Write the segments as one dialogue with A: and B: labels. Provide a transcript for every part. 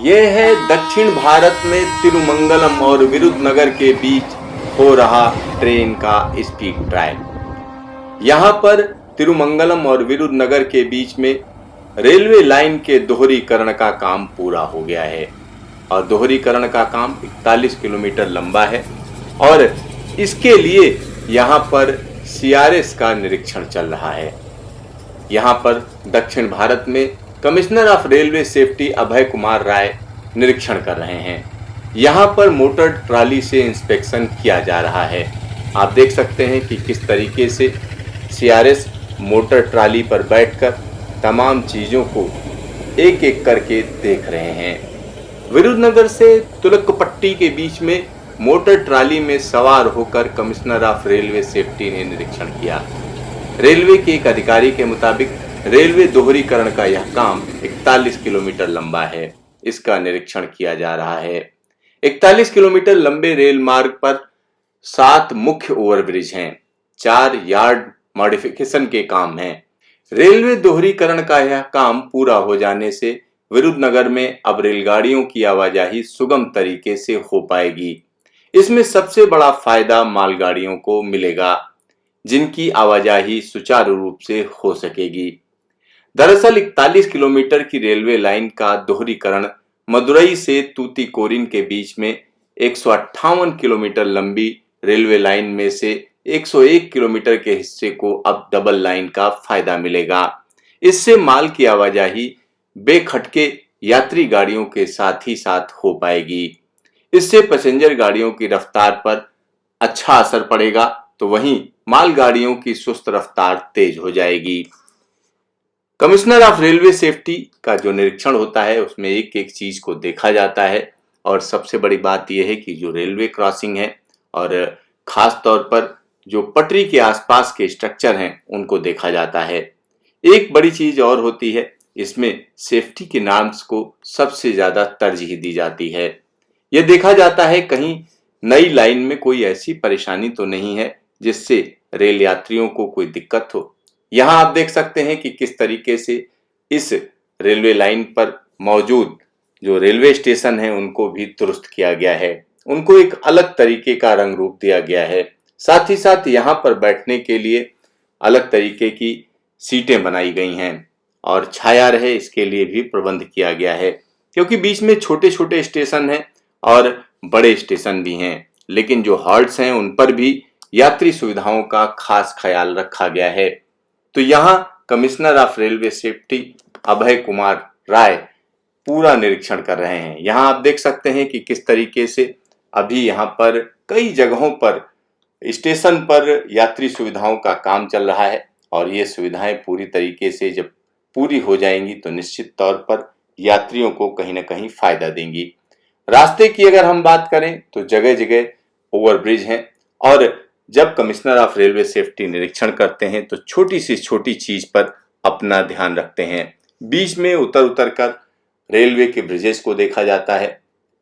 A: ये है दक्षिण भारत में तिरुमंगलम और विरुधनगर के बीच हो रहा ट्रेन का स्पीड ट्रायल। यहाँ पर तिरुमंगलम और विरुधनगर के बीच में रेलवे लाइन के दोहरीकरण का काम पूरा हो गया है और दोहरीकरण का काम 41 किलोमीटर लंबा है और इसके लिए यहाँ पर सीआरएस का निरीक्षण चल रहा है। यहाँ पर दक्षिण भारत में commissioner of railway safety Abhay Kumar Rai निरीक्षण कर रहे हैं। यहाँ पर मोटर ट्राली से इंस्पेक्शन किया जा रहा है। आप देख सकते हैं कि किस तरीके से सीआरएस मोटर ट्राली पर बैठकर तमाम चीज़ों को एक एक करके देख रहे हैं। विरुधनगर से तुलकपट्टी के बीच में मोटर ट्राली में सवार होकर कमिश्नर ऑफ रेलवे सेफ्टी ने निरीक्षण किया। रेलवे के एक अधिकारी के मुताबिक रेलवे दोहरीकरण का यह काम 41 किलोमीटर लंबा है। इसका निरीक्षण किया जा रहा है। 41 किलोमीटर लंबे रेल मार्ग पर 7 मुख्य ओवरब्रिज हैं, 4 यार्ड मॉडिफिकेशन के काम हैं। रेलवे दोहरीकरण का यह काम पूरा हो जाने से विरुधनगर में अब रेलगाड़ियों की आवाजाही सुगम तरीके से हो पाएगी। इसमें सबसे बड़ा फायदा मालगाड़ियों को मिलेगा, जिनकी आवाजाही सुचारू रूप से हो सकेगी। दरअसल 41 किलोमीटर की रेलवे लाइन का दोहरीकरण मदुरई से तूतीकोरिन के बीच में 158 किलोमीटर लंबी रेलवे लाइन में से 101 किलोमीटर के हिस्से को अब डबल लाइन का फायदा मिलेगा। इससे माल की आवाजाही बेखटके यात्री गाड़ियों के साथ ही साथ हो पाएगी। इससे पैसेंजर गाड़ियों की रफ्तार पर अच्छा असर पड़ेगा, तो वहीं माल गाड़ियों की सुस्त रफ्तार तेज हो जाएगी। कमिश्नर ऑफ रेलवे सेफ्टी का जो निरीक्षण होता है उसमें एक एक चीज को देखा जाता है और सबसे बड़ी बात यह है कि जो रेलवे क्रॉसिंग है और खास तौर पर जो पटरी के आसपास के स्ट्रक्चर हैं उनको देखा जाता है। एक बड़ी चीज और होती है, इसमें सेफ्टी के नॉर्म्स को सबसे ज्यादा तरजीह दी जाती है। यह देखा जाता है कहीं नई लाइन में कोई ऐसी परेशानी तो नहीं है जिससे रेल यात्रियों को कोई दिक्कत हो। यहाँ आप देख सकते हैं कि किस तरीके से इस रेलवे लाइन पर मौजूद जो रेलवे स्टेशन है उनको भी दुरुस्त किया गया है, उनको एक अलग तरीके का रंग रूप दिया गया है। साथ ही साथ यहाँ पर बैठने के लिए अलग तरीके की सीटें बनाई गई हैं और छाया रहे इसके लिए भी प्रबंध किया गया है, क्योंकि बीच में छोटे छोटे स्टेशन हैं और बड़े स्टेशन भी हैं, लेकिन जो हॉल्ट्स हैं उन पर भी यात्री सुविधाओं का खास ख्याल रखा गया है। तो यहाँ commissioner of railway safety Abhay Kumar Rai पूरा निरीक्षण कर रहे हैं। यहाँ आप देख सकते हैं कि किस तरीके से अभी यहाँ पर कई जगहों पर स्टेशन पर यात्री सुविधाओं का काम चल रहा है और ये सुविधाएं पूरी तरीके से जब पूरी हो जाएंगी तो निश्चित तौर पर यात्रियों को कहीं ना कहीं फायदा देंगी। रास्ते की अगर हम बात करें तो जगह जगह ओवरब्रिज हैं और जब कमिश्नर ऑफ रेलवे सेफ्टी निरीक्षण करते हैं तो छोटी सी छोटी चीज पर अपना ध्यान रखते हैं। बीच में उतर कर रेलवे के ब्रिजेस को देखा जाता है,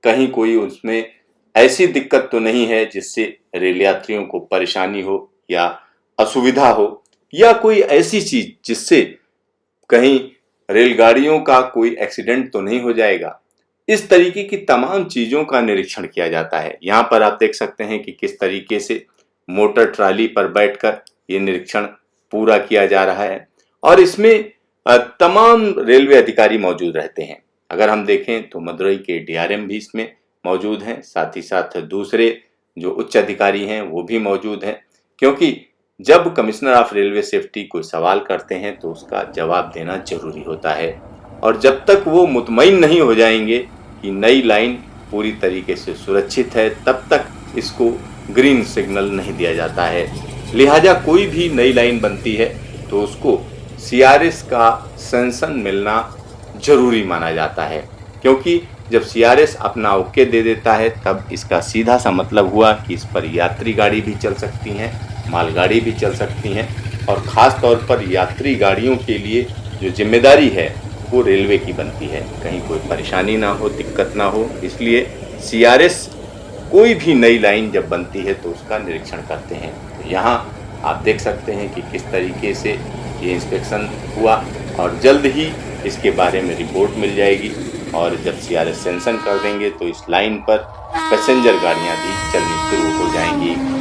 A: कहीं कोई उसमें ऐसी दिक्कत तो नहीं है जिससे रेल यात्रियों को परेशानी हो या असुविधा हो, या कोई ऐसी चीज जिससे कहीं रेलगाड़ियों का कोई एक्सीडेंट तो नहीं हो जाएगा। इस तरीके की तमाम चीजों का निरीक्षण किया जाता है। यहाँ पर आप देख सकते हैं कि किस तरीके से मोटर ट्राली पर बैठकर ये निरीक्षण पूरा किया जा रहा है और इसमें तमाम रेलवे अधिकारी मौजूद रहते हैं। अगर हम देखें तो मदुरई के डीआरएम भी इसमें मौजूद हैं, साथ ही साथ दूसरे जो उच्च अधिकारी हैं वो भी मौजूद हैं, क्योंकि जब कमिश्नर ऑफ रेलवे सेफ्टी कोई सवाल करते हैं तो उसका जवाब देना जरूरी होता है और जब तक वो मुतमईन नहीं हो जाएंगे कि नई लाइन पूरी तरीके से सुरक्षित है तब तक इसको ग्रीन सिग्नल नहीं दिया जाता है। लिहाजा कोई भी नई लाइन बनती है तो उसको सीआरएस का सैंक्शन मिलना जरूरी माना जाता है, क्योंकि जब सीआरएस अपना ओके दे देता है तब इसका सीधा सा मतलब हुआ कि इस पर यात्री गाड़ी भी चल सकती हैं, मालगाड़ी भी चल सकती हैं और ख़ास तौर पर यात्री गाड़ियों के लिए जो जिम्मेदारी है वो रेलवे की बनती है, कहीं कोई परेशानी ना हो, दिक्कत ना हो। इसलिए सीआरएस कोई भी नई लाइन जब बनती है तो उसका निरीक्षण करते हैं। तो यहाँ आप देख सकते हैं कि किस तरीके से ये इंस्पेक्शन हुआ और जल्द ही इसके बारे में रिपोर्ट मिल जाएगी। और जब CRS सैंक्शन कर देंगे तो इस लाइन पर पैसेंजर गाड़ियां भी चलनी शुरू हो जाएंगी।